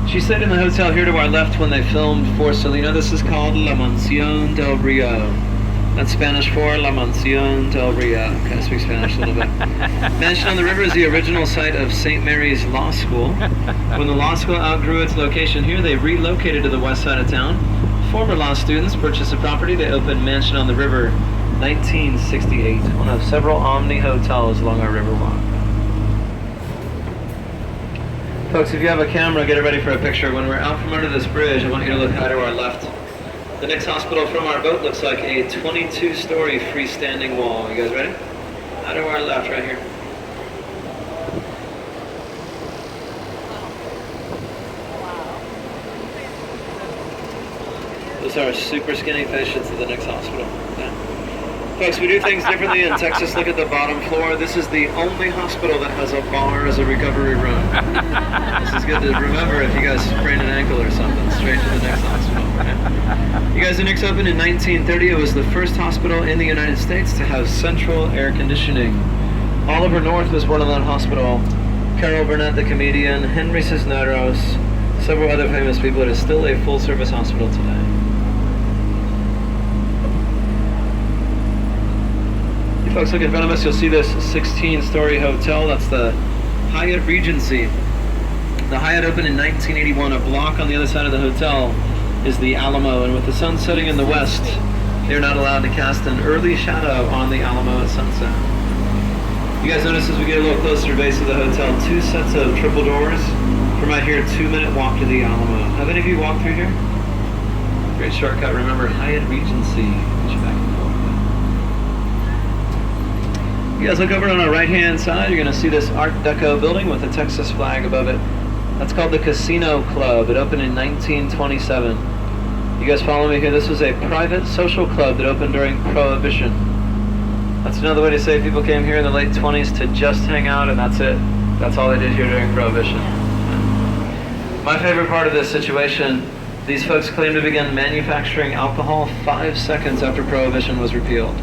She stayed in the hotel here to our left when they filmed for Selena. This is called La Mansión del Rio. That's Spanish for La Mansión del Rio. Okay, I speak Spanish a little bit. Mansion on the River is the original site of St. Mary's Law School. When the law school outgrew its location here, they relocated to the west side of town. Former law students purchased the property. They opened Mansion on the River 1968. One of several Omni hotels along our Riverwalk. Folks, if you have a camera, get it ready for a picture. When we're out from under this bridge, I want you to look high to our left. The next hospital from our boat looks like a 22-story freestanding wall. You guys ready? High to our left, right here. Those are super skinny patients at the next hospital. Yeah. Folks, we do things differently in Texas. Look at the bottom floor. This is the only hospital that has a bar as a recovery room. This is good to remember if you guys sprain an ankle or something. Straight to the next hospital. Right? You guys, the Knicks opened in 1930. It was the first hospital in the United States to have central air conditioning. Oliver North was born in that hospital. Carol Burnett, the comedian. Henry Cisneros. Several other famous people. It is still a full-service hospital today. Folks, look in front of us, you'll see this 16-story hotel. That's the Hyatt Regency. The Hyatt opened in 1981. A block on the other side of the hotel is the Alamo, and with the sun setting in the west, they're not allowed to cast an early shadow on the Alamo at sunset. You guys notice as we get a little closer to the base of the hotel, 2 sets of triple doors. From right here, 2-minute walk to the Alamo. Have any of you walked through here? Great shortcut. Remember, Hyatt Regency. Get you back and forth. You guys look over on our right-hand side, you're going to see this Art Deco building with a Texas flag above it. That's called the Casino Club. It opened in 1927. You guys follow me here? This was a private social club that opened during Prohibition. That's another way to say people came here in the late 20s to just hang out, and that's it. That's all they did here during Prohibition. My favorite part of this situation, these folks claim to begin manufacturing alcohol 5 seconds after Prohibition was repealed.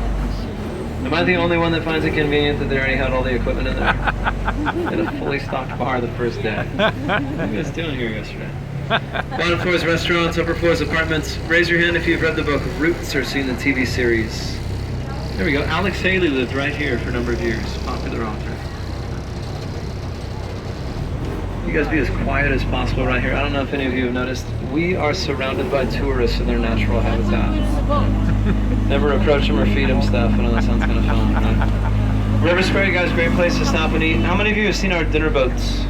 Am I the only one that finds it convenient that they already had all the equipment in there? They had a fully stocked bar the first day. What are you guys doing here yesterday? Bottom floor is restaurants, upper floor is apartments. Raise your hand if you've read the book Roots or seen the TV series. There we go. Alex Haley lived right here for a number of years. Popular author. You guys be as quiet as possible right here. I don't know if any of you have noticed, we are surrounded by tourists in their natural habitat. Never approach them or feed them stuff. I know that sounds kind of fun, right? River Square, you guys, great place to stop and eat. How many of you have seen our dinner boats?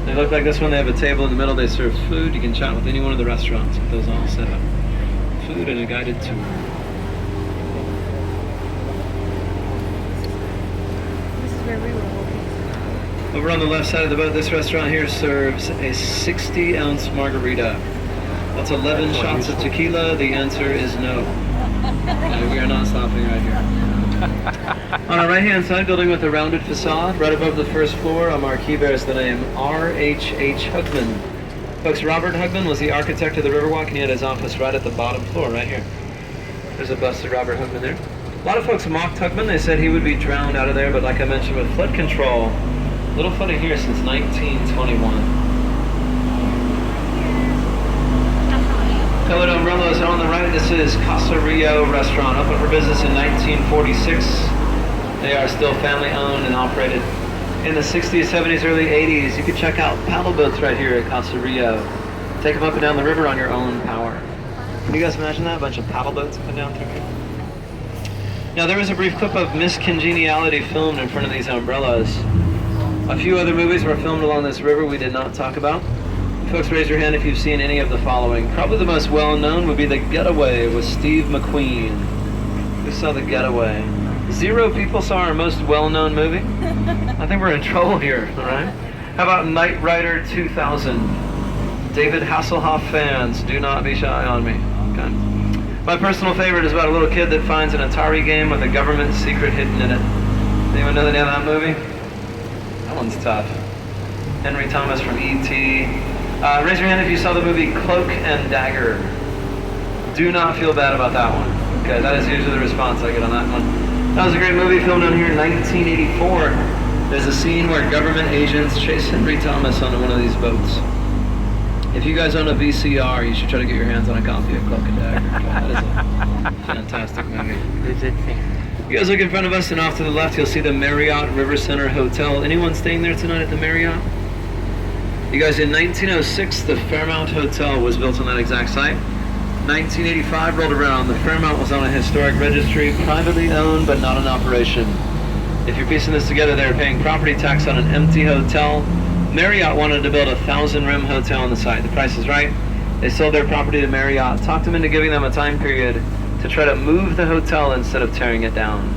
They look like this one. They have a table in the middle. They serve food. You can chat with any one of the restaurants with those all set up. Food and a guided tour. This is where we were walking. Over on the left side of the boat, this restaurant here serves a 60-ounce margarita. That's 11 shots of tequila. The answer is no. Okay, we are not stopping right here. On our right-hand side, building with a rounded facade, right above the first floor, a marquee bears the name R.H.H. Hugman. Folks, Robert Hugman was the architect of the Riverwalk, and he had his office right at the bottom floor, right here. There's a bust of Robert Hugman there. A lot of folks mocked Hugman. They said he would be drowned out of there, but like I mentioned with flood control, little flooding here since 1921. Colored umbrellas on the right. This is Casa Rio restaurant, opened for business in 1946. They are still family owned and operated. In the 60s, 70s, early 80s, you could check out paddle boats right here at Casa Rio. Take them up and down the river on your own power. Can you guys imagine that? A bunch of paddle boats up and down through here. Now there was a brief clip of Miss Congeniality filmed in front of these umbrellas. A few other movies were filmed along this river we did not talk about. Folks, raise your hand if you've seen any of the following. Probably the most well-known would be The Getaway with Steve McQueen. Who saw The Getaway? 0 people saw our most well-known movie. I think we're in trouble here, all right? How about Knight Rider 2000? David Hasselhoff fans, do not be shy on me. Okay. My personal favorite is about a little kid that finds an Atari game with a government secret hidden in it. Anyone know the name of that movie? That one's tough. Henry Thomas from E.T. Raise your hand if you saw the movie Cloak and Dagger. Do not feel bad about that one. Okay, that is usually the response I get on that one. That was a great movie filmed down here in 1984. There's a scene where government agents chase Henry Thomas onto one of these boats. If you guys own a VCR, you should try to get your hands on a copy of Cloak and Dagger. That is a fantastic movie. You guys look in front of us and off to the left, you'll see the Marriott River Center Hotel. Anyone staying there tonight at the Marriott? You guys, in 1906, the Fairmount Hotel was built on that exact site. 1985 rolled around. The Fairmount was on a historic registry, privately owned but not in operation. If you're piecing this together, they were paying property tax on an empty hotel. Marriott wanted to build a 1,000-room hotel on the site. The price is right. They sold their property to Marriott, talked them into giving them a time period to try to move the hotel instead of tearing it down.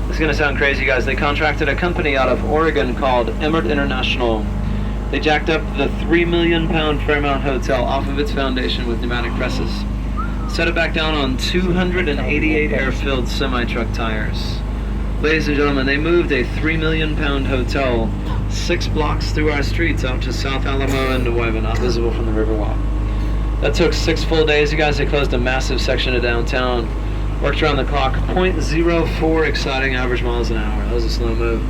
This is going to sound crazy, guys. They contracted a company out of Oregon called Emmert International. They jacked up the 3 million pound Fairmount Hotel off of its foundation with pneumatic presses. Set it back down on 288 air-filled semi-truck tires. Ladies and gentlemen, they moved a 3 million pound hotel 6 blocks through our streets out to South Alamo and Nueva, not visible from the Riverwalk. That took 6 full days. You guys, they closed a massive section of downtown. Worked around the clock. 0.04 exciting average miles an hour. That was a slow move.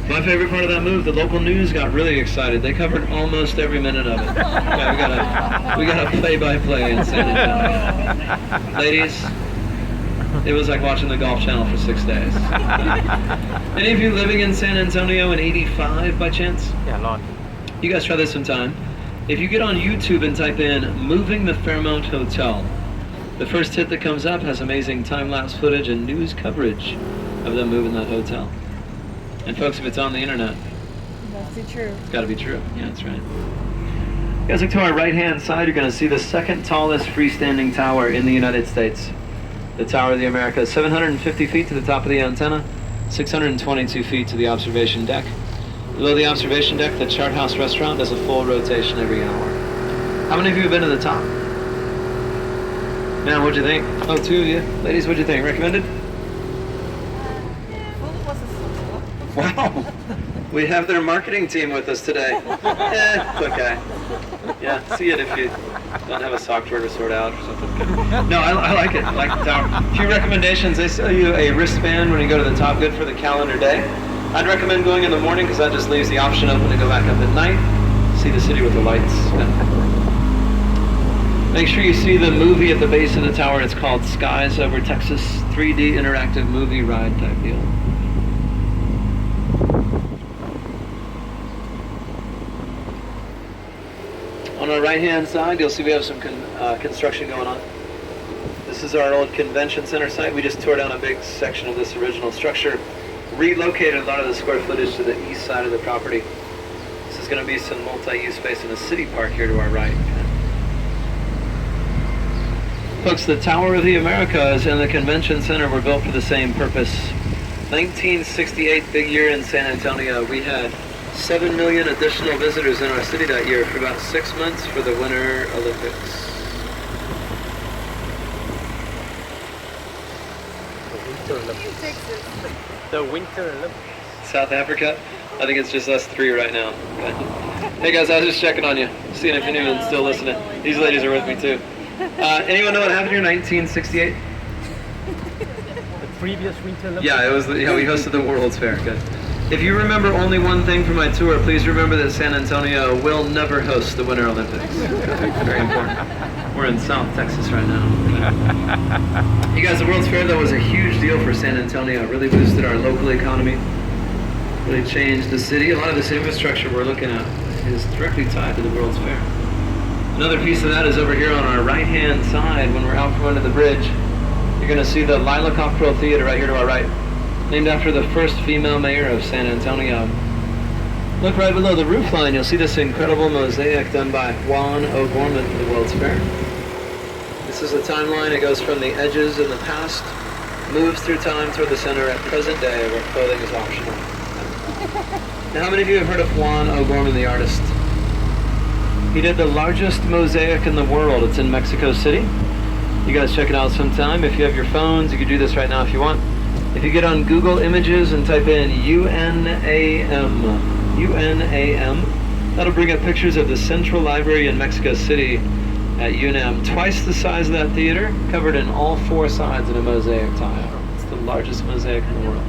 My favorite part of that move, the local news got really excited. They covered almost every minute of it. Okay, we got a play-by-play in San Antonio. Ladies, it was like watching the Golf Channel for 6 days. Any of you living in San Antonio in 85 by chance? Yeah, Lord. You guys try this sometime. If you get on YouTube and type in "Moving the Fairmount Hotel," the first hit that comes up has amazing time-lapse footage and news coverage of them moving that hotel. And folks, if it's on the internet, Must be true. it's got to be true. Yeah, that's right. You guys look to our right-hand side, you're going to see the second tallest freestanding tower in the United States. The Tower of the Americas, 750 feet to the top of the antenna, 622 feet to the observation deck. Below the observation deck, the Chart House restaurant does a full rotation every hour. How many of you have been to the top? Man, what'd you think? Oh, 2 of you. Ladies, what'd you think? Recommended? Wow. We have their marketing team with us today. It's okay. Yeah, see it if you don't have a software to sort out or something. No, I like it. I like the tower. A few recommendations. They sell you a wristband when you go to the top, good for the calendar day. I'd recommend going in the morning because that just leaves the option open to go back up at night. See the city with the lights. Make sure you see the movie at the base of the tower. It's called Skies Over Texas, 3D interactive movie ride type deal. On our right-hand side, you'll see we have some construction going on. This is our old convention center site. We just tore down a big section of this original structure, relocated a lot of the square footage to the east side of the property. This is going to be some multi-use space in a city park here to our right. Folks, the Tower of the Americas and the convention center were built for the same purpose. 1968, big year in San Antonio. We had 7 million additional visitors in our city that year for about 6 months for the Winter Olympics. The Winter Olympics. South Africa? I think it's just us 3 right now. Hey guys, I was just checking on you, seeing if anyone's still listening. These ladies are with me too. Anyone know what happened here in 1968? The previous Winter Olympics? Yeah, it was. We hosted the World's Fair. Good. If you remember only one thing from my tour, please remember that San Antonio will never host the Winter Olympics. Very important. We're in South Texas right now. You guys, the World's Fair, though, was a huge deal for San Antonio. It really boosted our local economy. Really changed the city. A lot of this infrastructure we're looking at is directly tied to the World's Fair. Another piece of that is over here on our right-hand side. When we're out from under the bridge, you're going to see the Lila Cockrell Theater right here to our right, named after the first female mayor of San Antonio. Look right below the roofline, you'll see this incredible mosaic done by Juan O'Gorman for the World's Fair. This is a timeline. It goes from the edges in the past, moves through time toward the center at present day, where clothing is optional. Now, how many of you have heard of Juan O'Gorman, the artist? He did the largest mosaic in the world. It's in Mexico City. You guys check it out sometime. If you have your phones, you can do this right now if you want. If you get on Google Images and type in UNAM, that'll bring up pictures of the Central Library in Mexico City at UNAM. Twice the size of that theater, covered in all 4 sides in a mosaic tile. It's the largest mosaic in the world.